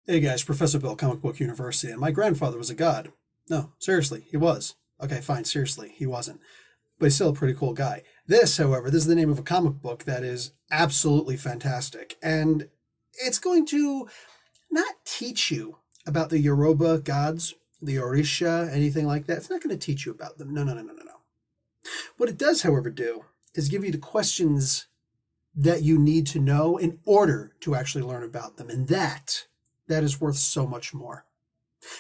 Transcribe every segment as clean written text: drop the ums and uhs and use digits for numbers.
Hey guys, Professor Bill, Comic Book University, and my grandfather was a god. No, seriously, he was. Okay, fine, seriously, he wasn't. But he's still a pretty cool guy. This is the name of a comic book that is absolutely fantastic. And it's going to not teach you about the Yoruba gods, the Orisha, anything like that. It's not going to teach you about them. No, no, no, no, no, no. What it does, however, do is give you the questions that you need to know in order to actually learn about them. And that is worth so much more.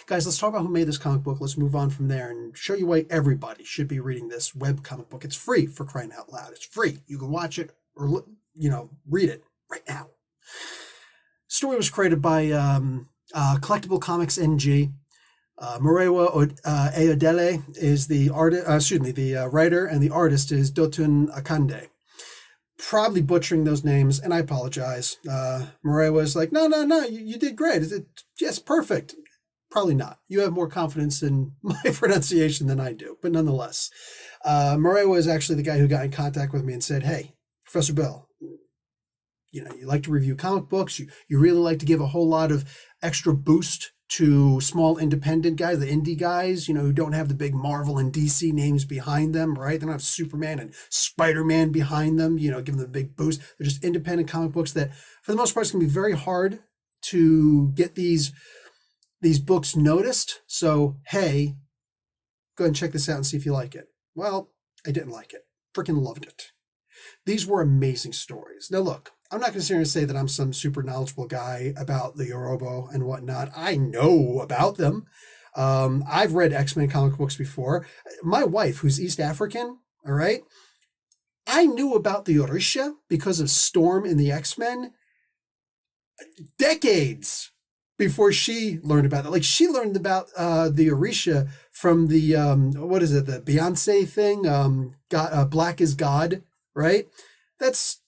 Guys, let's talk about who made this comic book. Let's move on from there and show you why everybody should be reading this web comic book. It's free, for crying out loud. It's free. You can watch it or, read it right now. Story was created by Collectible Comics NG. Murewa Ayodele is the writer, and the artist is Dotun Akande. Probably butchering those names, and I apologize. Murewa is like, no, no, no, you did great. Yes, perfect. Probably not. You have more confidence in my pronunciation than I do, but nonetheless. Murewa is actually the guy who got in contact with me and said, hey, Professor Bill, you like to review comic books. You really like to give a whole lot of extra boost to small independent guys, the indie guys, who don't have the big Marvel and DC names behind them, right? They don't have Superman and Spider-Man behind them, give them a big boost. They're just independent comic books that, for the most part, it's going to be very hard to get these books noticed. So, hey, go ahead and check this out and see if you like it. Well, I didn't like it. Freaking loved it. These were amazing stories. Now, look, I'm not going to sit here and say that I'm some super knowledgeable guy about the Yoruba and whatnot. I know about them. I've read X-Men comic books before. My wife, who's East African, all right, I knew about the Orisha because of Storm in the X-Men decades before she learned about it. Like, she learned about the Orisha from the, the Beyonce thing, Black is God, right? That's,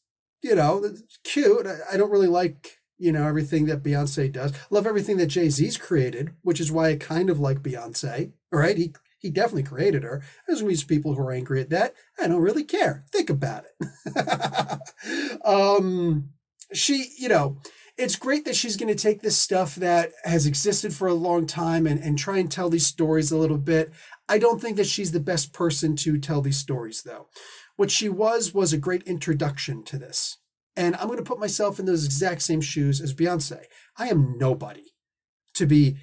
that's cute. I don't really like, everything that Beyonce does. Love everything that Jay-Z's created, which is why I kind of like Beyonce, all right? He definitely created her. There's going to be people who are angry at that. I don't really care. Think about it. She, it's great that she's going to take this stuff that has existed for a long time and try and tell these stories a little bit. I don't think that she's the best person to tell these stories, though. What she was a great introduction to this. And I'm going to put myself in those exact same shoes as Beyonce. I am nobody to be,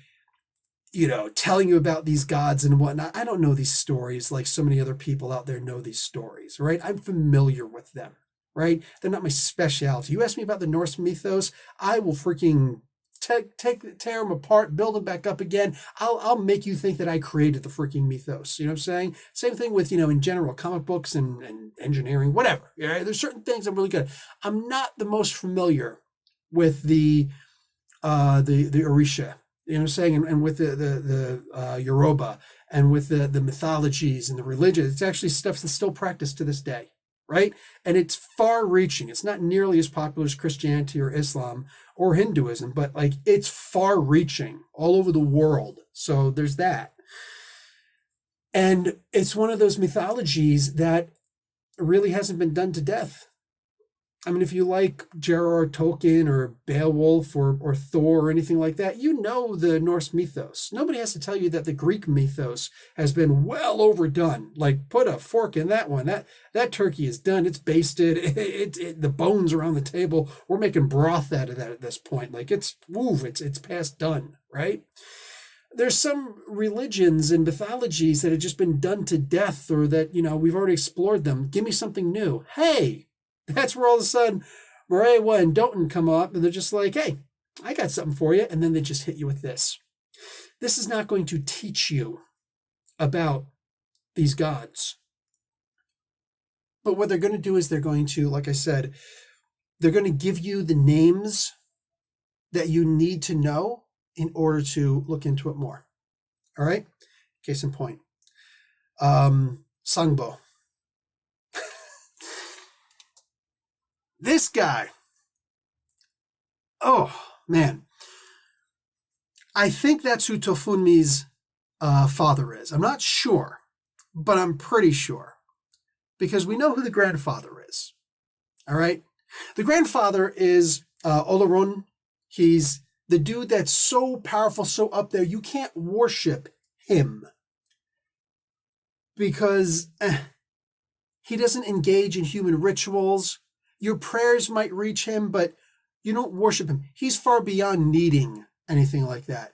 telling you about these gods and whatnot. I don't know these stories like so many other people out there know these stories, right? I'm familiar with them, right? They're not my specialty. You ask me about the Norse mythos, I will freaking tear them apart, build them back up again. I'll make you think that I created the freaking mythos. You know what I'm saying? Same thing with, in general, comic books and engineering, whatever. Yeah, there's certain things I'm really good. I'm not the most familiar with the Orisha. You know what I'm saying? And with the Yoruba and with the mythologies and the religion. It's actually stuff that's still practiced to this day, right? And it's far reaching. It's not nearly as popular as Christianity or Islam or Hinduism, but like it's far reaching all over the world. So there's that. And it's one of those mythologies that really hasn't been done to death. I mean, if you like J.R.R. Tolkien or Beowulf or Thor or anything like that, you know the Norse mythos. Nobody has to tell you that the Greek mythos has been well overdone. Like, put a fork in that one. That turkey is done. It's basted. The bones are on the table. We're making broth out of that at this point. Like, it's past done, right? There's some religions and mythologies that have just been done to death or that, we've already explored them. Give me something new. Hey, that's where all of a sudden Murewa and Doughton come up and they're just like, hey, I got something for you. And then they just hit you with this. This is not going to teach you about these gods. But what they're going to do is they're going to, like I said, they're going to give you the names that you need to know in order to look into it more. All right? Case in point. Sangbo. This guy, oh man, I think that's who Tofunmi's father is. I'm not sure, but I'm pretty sure because we know who the grandfather is. All right, the grandfather is Olorun. He's The dude that's so powerful, so up there, you can't worship him because he doesn't engage in human rituals. Your prayers might reach him, but you don't worship him. He's far beyond needing anything like that.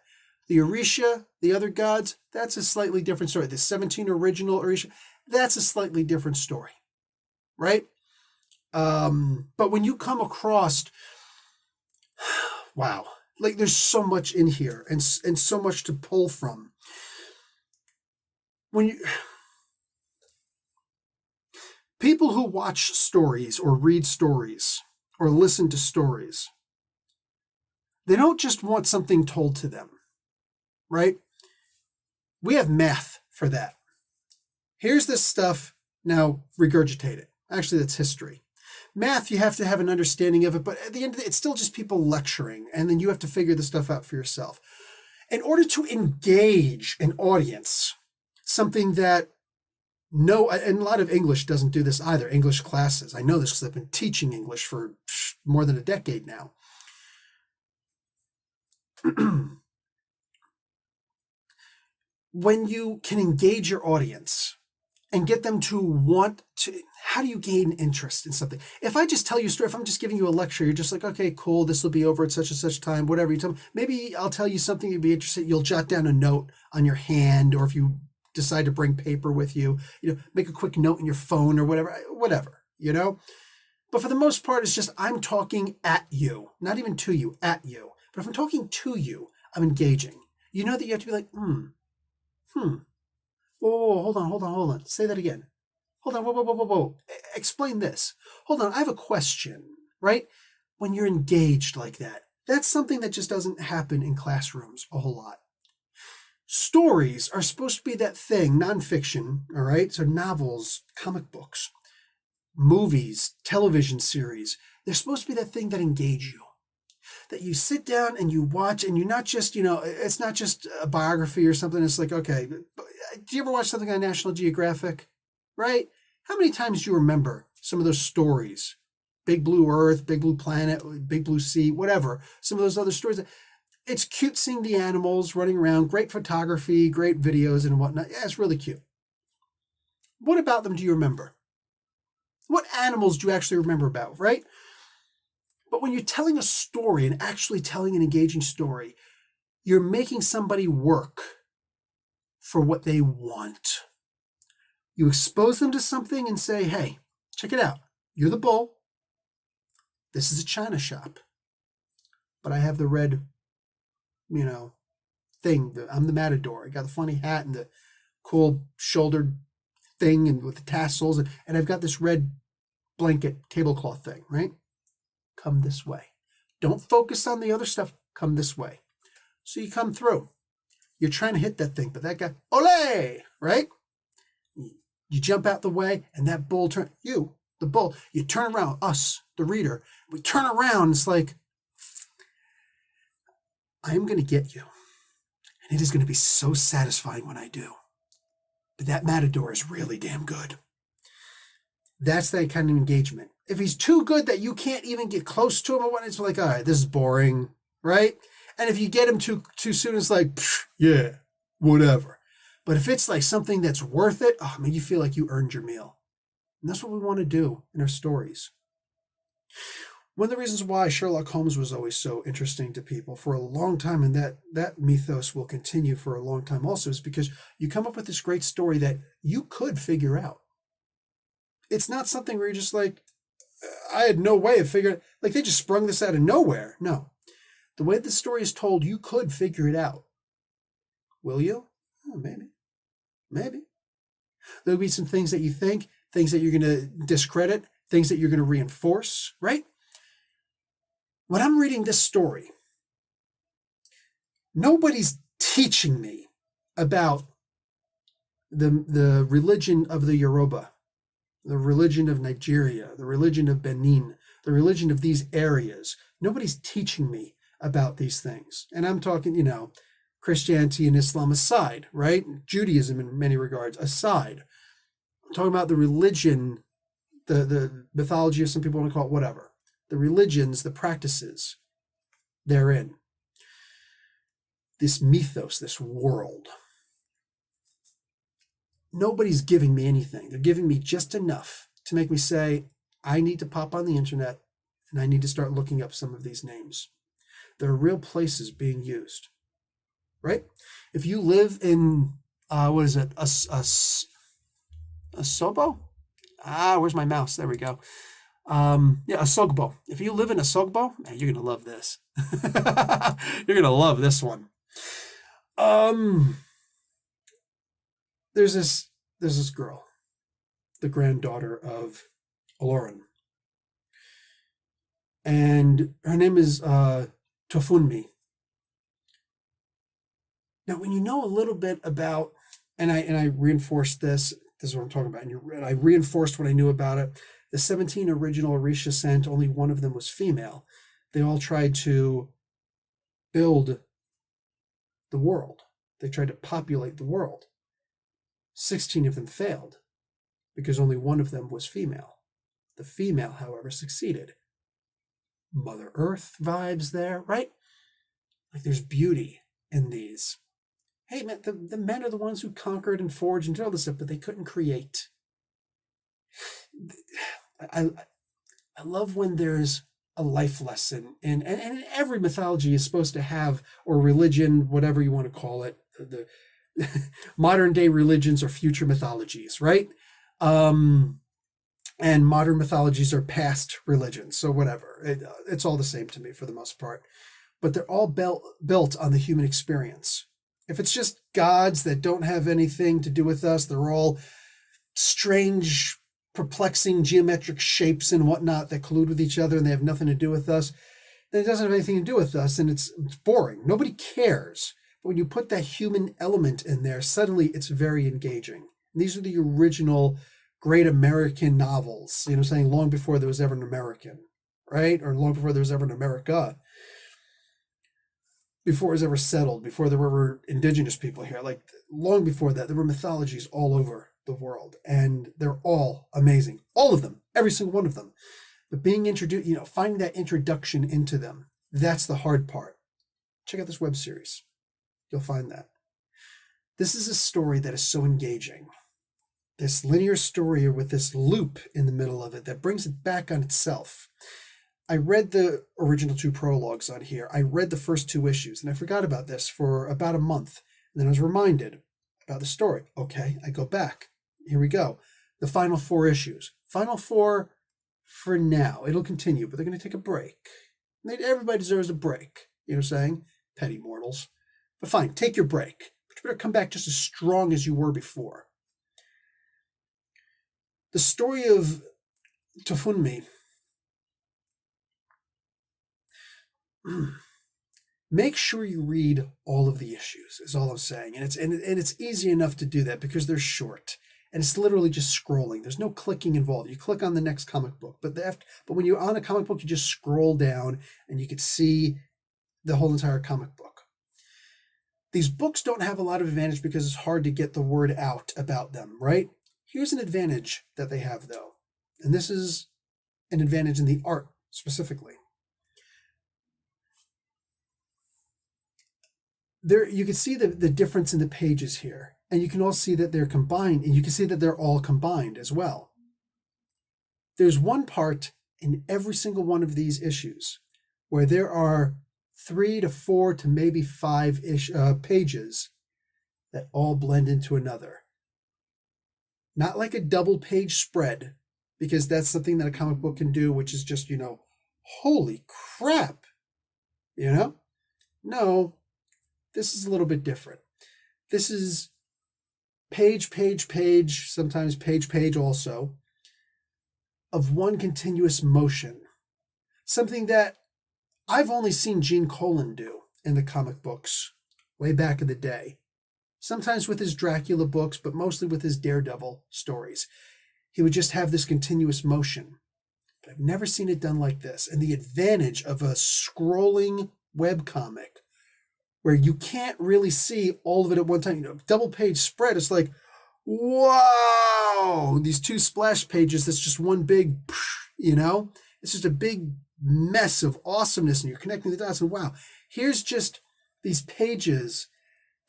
The Orisha, the other gods, that's a slightly different story. The 17 original Orisha, that's a slightly different story, right? But when you come across, wow, like there's so much in here and so much to pull from. When you people who watch stories or read stories or listen to stories, they don't just want something told to them, right? We have math for that. Here's this stuff, now regurgitate it. Actually, that's history. Math, you have to have an understanding of it, but at the end of it, it's still just people lecturing, and then you have to figure the stuff out for yourself. In order to engage an audience, something that and a lot of English doesn't do this either, English classes. I know this because I've been teaching English for more than a decade now. When you can engage your audience and get them to want to, how do you gain interest in something? If I just tell you a story, if I'm just giving you a lecture, you're just like, okay, cool, this will be over at such and such time, whatever you tell me. Maybe I'll tell you something you'd be interested in. You'll jot down a note on your hand, or if you decide to bring paper with you, make a quick note in your phone or whatever. But for the most part, it's just I'm talking at you, not even to you, at you. But if I'm talking to you, I'm engaging. You know that you have to be like, Whoa, hold on. Say that again. Hold on, whoa. Explain this. Hold on, I have a question, right? When you're engaged like that, that's something that just doesn't happen in classrooms a whole lot. Stories are supposed to be that thing, nonfiction, all right? So novels, comic books, movies, television series, they're supposed to be that thing that engage you. That you sit down and you watch, and you're not just, it's not just a biography or something. It's like, okay, do you ever watch something on National Geographic, right? How many times do you remember some of those stories? Big Blue Earth, Big Blue Planet, Big Blue Sea, whatever. Some of those other stories. It's cute seeing the animals running around, great photography, great videos and whatnot. Yeah, it's really cute. What about them do you remember? What animals do you actually remember about, right? But when you're telling a story and actually telling an engaging story, you're making somebody work for what they want. You expose them to something and say, hey, check it out. You're the bull. This is a china shop. But I have the red, thing. I'm the matador. I got the funny hat and the cool shouldered thing and with the tassels. And I've got this red blanket tablecloth thing, right? Come this way. Don't focus on the other stuff. Come this way. So you come through. You're trying to hit that thing, but that guy, ole, right? You jump out the way, and that bull the bull, you turn around, us, the reader, we turn around. It's like, I'm going to get you. And it is going to be so satisfying when I do. But that matador is really damn good. That's that kind of engagement. If he's too good that you can't even get close to him or what, it's like, all right, this is boring, right? And if you get him too soon, it's like, yeah, whatever. But if it's like something that's worth it, you feel like you earned your meal. And that's what we want to do in our stories. One of the reasons why Sherlock Holmes was always so interesting to people for a long time, and that mythos will continue for a long time also, is because you come up with this great story that you could figure out. It's not something where you're just like, I had no way of figuring, like they just sprung this out of nowhere. No. The way the story is told, you could figure it out. Will you? Oh, maybe. There'll be some things that you think, things that you're going to discredit, things that you're going to reinforce, right? When I'm reading this story, nobody's teaching me about the religion of the Yoruba, the religion of Nigeria, the religion of Benin, the religion of these areas. Nobody's teaching me about these things. And I'm talking, Christianity and Islam aside, right? Judaism in many regards aside. I'm talking about the religion, the mythology, of some people want to call it whatever. The religions, the practices therein. this mythos, this world. Nobody's giving me anything. They're giving me just enough to make me say, I need to pop on the internet and I need to start looking up some of these names. There are real places being used, right? If you live in, what is it, a Sobo? Where's my mouse? There we go. Yeah, a Sogbo. If you live in a Sogbo, man, you're going to love this. You're going to love this one. There's this girl, the granddaughter of Olorun. And her name is Tofunmi. Now, when you know a little bit about, and I reinforced this is what I'm talking about, and I reinforced what I knew about it. The 17 original Orisha sent, only one of them was female. They all tried to build the world. They tried to populate the world. 16 of them failed because only one of them was female. The female, however, succeeded. Mother Earth vibes there, right? Like there's beauty in these. Hey, man, the men are the ones who conquered and forged and did all this stuff, but they couldn't create. I love when there's a life lesson, and every mythology is supposed to have, or religion, whatever you want to call it, the modern day religions or future mythologies, right? And modern mythologies are past religions, so whatever. It's all the same to me for the most part. But they're all built on the human experience. If it's just gods that don't have anything to do with us, they're all strange, perplexing geometric shapes and whatnot that collude with each other and they have nothing to do with us, then it doesn't have anything to do with us and it's boring. Nobody cares. But when you put that human element in there, suddenly it's very engaging. And these are the original great American novels, you know, saying long before there was ever an American, right? Or long before there was ever an America. Before it was ever settled, before there were ever indigenous people here, like long before that, there were mythologies all over the world, and they're all amazing. All of them, every single one of them. But being introduced, you know, finding that introduction into them, that's the hard part. Check out this web series. You'll find that. This is a story that is so engaging. This linear story with this loop in the middle of it that brings it back on itself. I read the original 2 prologues on here. I read the first 2 issues, and I forgot about this for about a month. And then I was reminded about the story. Okay, I go back. Here we go. The final 4 issues. Final 4 for now. It'll continue, but they're going to take a break. Everybody deserves a break. You know what I'm saying? Petty mortals. But fine, take your break. But you better come back just as strong as you were before. The story of Tofunmi. Make sure you read all of the issues, is all I'm saying. And it's easy enough to do that because they're short. And it's literally just scrolling. There's no clicking involved. You click on the next comic book. But when you're on a comic book, you just scroll down and you can see the whole entire comic book. These books don't have a lot of advantage because it's hard to get the word out about them, right? Here's an advantage that they have, though. And this is an advantage in the art specifically. There, you can see the difference in the pages here. And you can all see that they're combined, and you can see that they're all combined as well. There's one part in every single one of these issues where there are 3 to 4 to maybe 5 pages that all blend into another. Not like a double page spread, because that's something that a comic book can do, which is just, you know, holy crap, you know? No, this is a little bit different. This is page, sometimes page also, of one continuous motion. Something that I've only seen Gene Colan do in the comic books way back in the day. Sometimes with his Dracula books, but mostly with his Daredevil stories. He would just have this continuous motion. But I've never seen it done like this. And the advantage of a scrolling webcomic where you can't really see all of it at one time. You know, double page spread, it's like, whoa, these 2 splash pages, that's just one big, you know, it's just a big mess of awesomeness and you're connecting the dots and wow, here's just these pages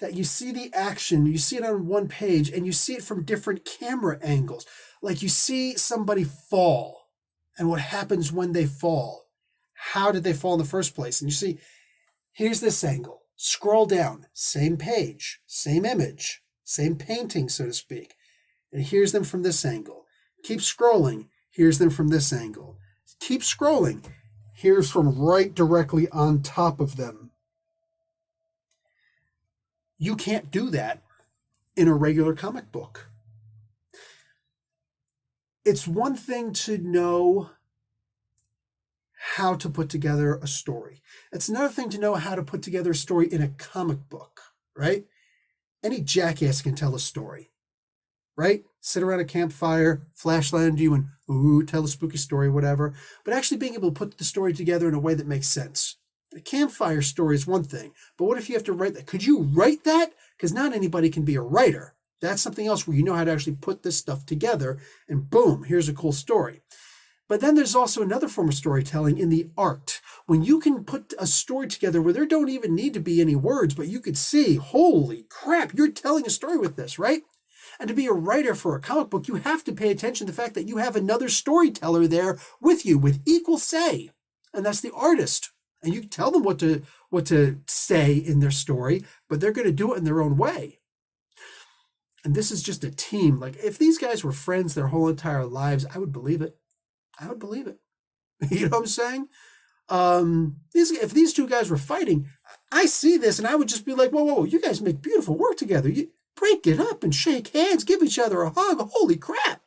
that you see the action, you see it on one page, and you see it from different camera angles. Like you see somebody fall, and what happens when they fall. How did they fall in the first place? And you see, here's this angle. Scroll down, same page, same image, same painting, so to speak. And here's them from this angle. Keep scrolling, here's them from this angle. Keep scrolling, here's from right directly on top of them. You can't do that in a regular comic book. It's one thing to know how to put together a story. It's another thing to know how to put together a story in a comic book, right? Any jackass can tell a story, right? Sit around a campfire, flashlight on you, and tell a spooky story, whatever. But actually being able to put the story together in a way that makes sense. A campfire story is one thing, but what if you have to write that? Could you write that? Because not anybody can be a writer. That's something else where you know how to actually put this stuff together, and boom, here's a cool story. But then there's also another form of storytelling in the art. When you can put a story together where there don't even need to be any words, but you could see, holy crap, you're telling a story with this, right? And to be a writer for a comic book, you have to pay attention to the fact that you have another storyteller there with you with equal say. And that's the artist. And you tell them what to say in their story, but they're going to do it in their own way. And this is just a team. Like, if these guys were friends their whole entire lives, I would believe it. I would believe it. You know what I'm saying? If these two guys were fighting, I see this and I would just be like, whoa, you guys make beautiful work together. You break it up and shake hands, give each other a hug. Holy crap.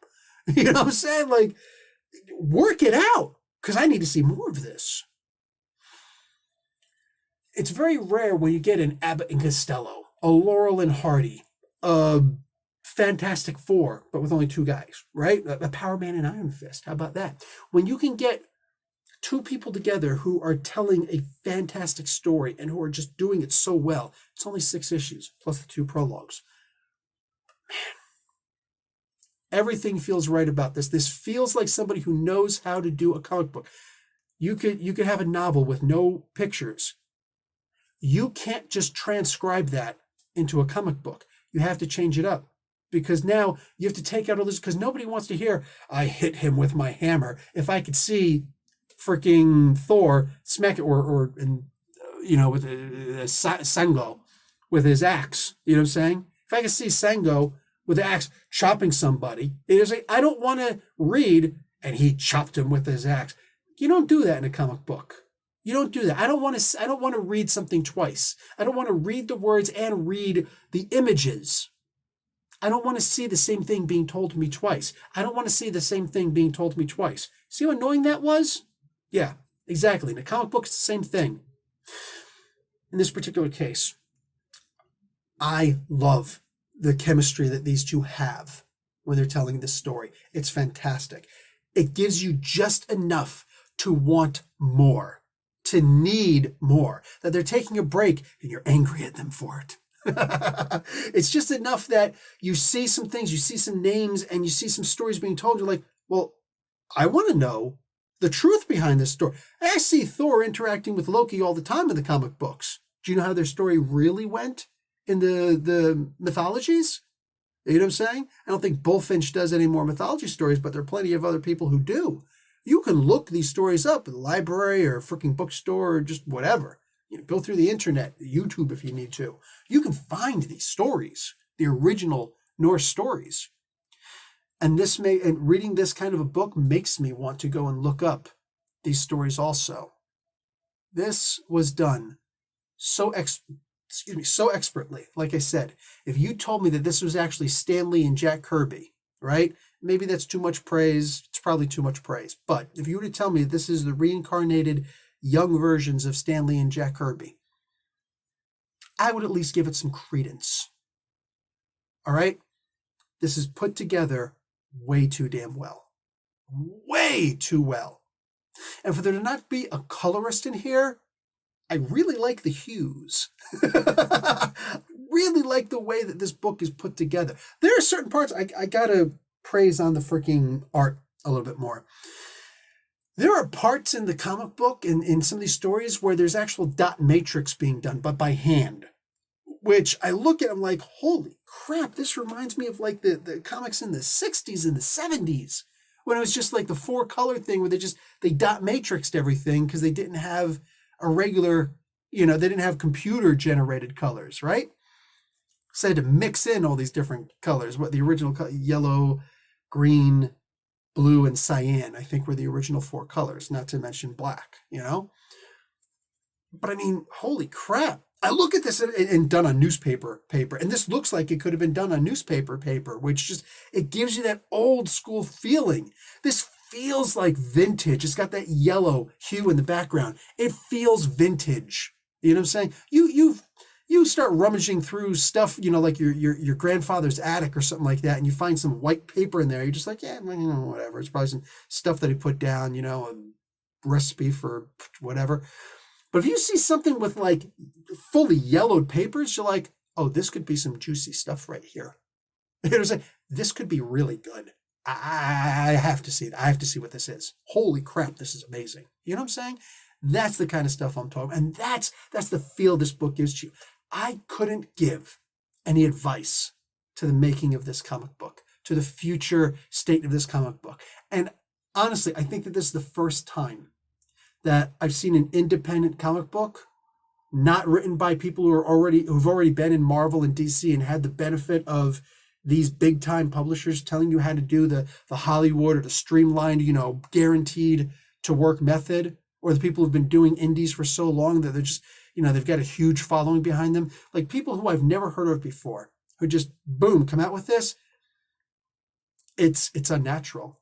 You know what I'm saying? Like, work it out, because I need to see more of this. It's very rare when you get an Abbott and Costello, a Laurel and Hardy, a Fantastic Four, but with only two guys, right? A Power Man and Iron Fist. How about that? When you can get two people together who are telling a fantastic story and who are just doing it so well. It's only 6 issues, plus the 2 prologues. Man, everything feels right about this. This feels like somebody who knows how to do a comic book. You could have a novel with no pictures. You can't just transcribe that into a comic book. You have to change it up. Because now you have to take out all this, because nobody wants to hear, I hit him with my hammer. If I could see freaking Thor smack it, or with Sango with his axe, you know what I'm saying? If I could see Sango with the axe chopping somebody, it is like, I don't want to read, and he chopped him with his axe. You don't do that in a comic book. You don't do that. I don't want to read something twice. I don't want to read the words and read the images. I don't want to see the same thing being told to me twice. I don't want to see the same thing being told to me twice. See how annoying that was? Yeah, exactly. In a comic book, it's the same thing. In this particular case, I love the chemistry that these two have when they're telling this story. It's fantastic. It gives you just enough to want more, to need more, that they're taking a break and you're angry at them for it. It's just enough that you see some things, you see some names, and you see some stories being told. You're like, well, I want to know the truth behind this story. I see Thor interacting with Loki all the time in the comic books. Do you know how their story really went in the mythologies? You know what I'm saying? I don't think Bullfinch does any more mythology stories, but there are plenty of other people who do. You can look these stories up at the library or a freaking bookstore or just whatever. Go through the internet, YouTube if you need to. You can find these stories, the original Norse stories. And reading this kind of a book makes me want to go and look up these stories also. This was done so expertly. Like I said, if you told me that this was actually Stan Lee and Jack Kirby, right? Maybe that's too much praise. It's probably too much praise. But if you were to tell me this is the reincarnated young versions of Stan Lee and Jack Kirby, I would at least give it some credence. All right? This is put together way too damn well. Way too well. And for there to not be a colorist in here, I really like the hues. Really like the way that this book is put together. There are certain parts I gotta praise on the freaking art a little bit more. There are parts in the comic book and in some of these stories where there's actual dot matrix being done, but by hand. Which I look at, I'm like, holy crap, this reminds me of like the comics in the 60s and the 70s. When it was just like the 4-color thing where they dot matrixed everything because they didn't have a regular, they didn't have computer generated colors, right? So they had to mix in all these different colors. What the original yellow, green, blue, and cyan, I think, were the original 4 colors, not to mention black, But I mean, holy crap. I look at this and done on newspaper paper, and this looks like it could have been done on newspaper paper, which just, it gives you that old school feeling. This feels like vintage. It's got that yellow hue in the background. It feels vintage. You know what I'm saying? You start rummaging through stuff, like your grandfather's attic or something like that, and you find some white paper in there. You're just like, yeah, whatever. It's probably some stuff that he put down, a recipe for whatever. But if you see something with like fully yellowed papers, you're like, oh, this could be some juicy stuff right here. It's like, this could be really good. I have to see it. I have to see what this is. Holy crap, this is amazing. You know what I'm saying? That's the kind of stuff I'm talking about. And that's the feel this book gives to you. I couldn't give any advice to the making of this comic book, to the future state of this comic book. And honestly, I think that this is the first time that I've seen an independent comic book not written by people who've already been in Marvel and DC and had the benefit of these big time publishers telling you how to do the Hollywood or the streamlined, guaranteed to work method, or the people who've been doing indies for so long that they're just, they've got a huge following behind them. Like people who I've never heard of before, who just boom, come out with this. It's unnatural,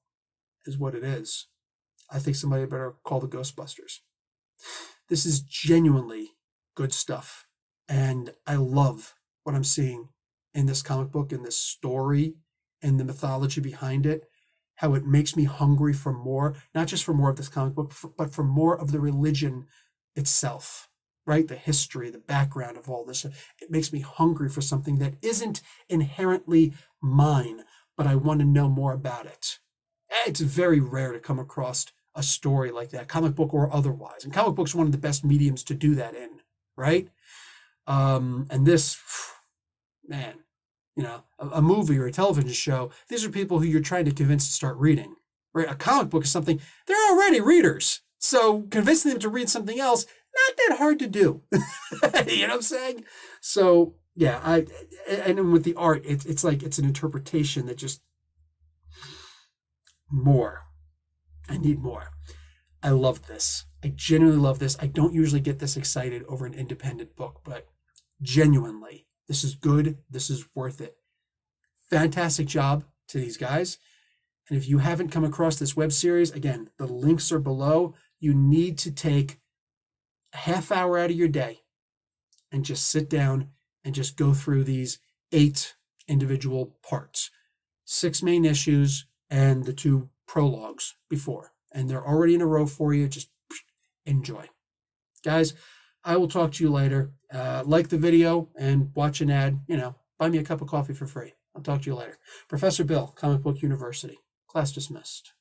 is what it is. I think somebody better call the Ghostbusters. This is genuinely good stuff. And I love what I'm seeing in this comic book, in this story, and the mythology behind it, how it makes me hungry for more, not just for more of this comic book, but for more of the religion itself, right? The history, the background of all this. It makes me hungry for something that isn't inherently mine, but I want to know more about it. It's very rare to come across a story like that, comic book or otherwise. And comic books are one of the best mediums to do that in, right? And this, man, a movie or a television show, these are people who you're trying to convince to start reading, right? A comic book is something, they're already readers. So convincing them to read something else, not that hard to do. You know what I'm saying? So yeah, and with the art, it's like, it's an interpretation that just more. I need more. I love this. I genuinely love this. I don't usually get this excited over an independent book, but genuinely, this is good. This is worth it. Fantastic job to these guys. And if you haven't come across this web series, again, the links are below. You need to take a half hour out of your day and just sit down and just go through these 8 individual parts, 6 main issues and the 2 prologues before, and they're already in a row for you. Just enjoy. Guys, I will talk to you later. Like the video and watch an ad, buy me a cup of coffee for free. I'll talk to you later. Professor Bill, Comic Book University. Class dismissed.